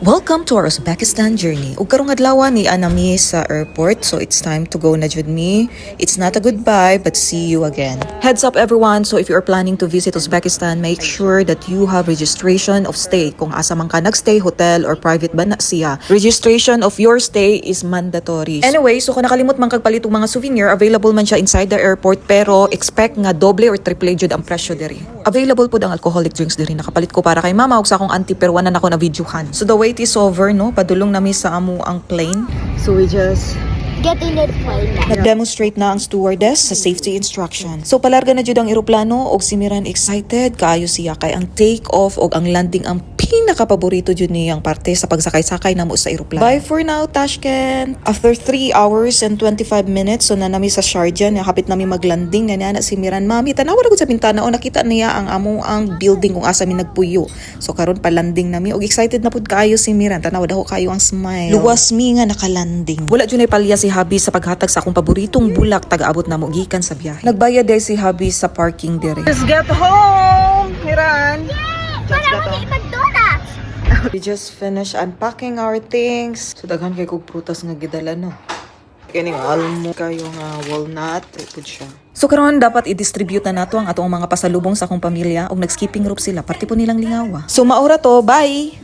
Welcome to our Uzbekistan journey. Ug karong adlaw ni anami sa airport, so it's time to go na jud me. It's not a goodbye, but see you again. Heads up everyone, so if you are planning to visit Uzbekistan, make sure that you have registration of stay. Kung asa man ka nagstay, hotel or private ba na siya, registration of your stay is mandatory. Anyway, so kung nakalimot man kagpalit og mga souvenir, available man siya inside the airport, pero expect nga doble or triple jud ang presyo diri. Available pud ang alcoholic drinks diri. Nakapalit ko para kay mama ug sa akong auntie, pero wala na ako na videohan. So the wait is over, no? Padulong nami sa amo ang plane. So we just Get in the plane now. nag-demonstrate na ang stewardess sa safety instruction. So palarga na jud ang eroplano og si Miran excited kaayo siya kay ang take off og ang landing ang pinakapaborito jud niyang parte sa pagsakay-sakay namo sa eroplano. Bye for now, Tashkent. After 3 hours and 25 minutes, so na nami sa Sharjah, na hapit nami maglanding na si Miran. Mami, tanawa na gud sa bintana o nakita niya ang amo ang building kung asa mi nagpuyo. So karon pa landing nami og excited na pud kaayo si Miran. Tanawa daw kayo ang smile. Luwas mi nga nakalanding. Wala jud nay palya si Habi sa paghatag sa akong paboritong bulak taga-abot na mo gikan sa biyahe. Nagbayad day si Habi sa parking dire. Let's get home, Miran. We just finished unpacking our things. So daghan kay kog prutas nga gidala, no. Kining almond kayo nga walnut, pud siya. So karon dapat i-distribute na nato ang atong mga pasalubong sa akong pamilya og nag-skipping rope sila parte po nilang lingawa. So maura to, bye.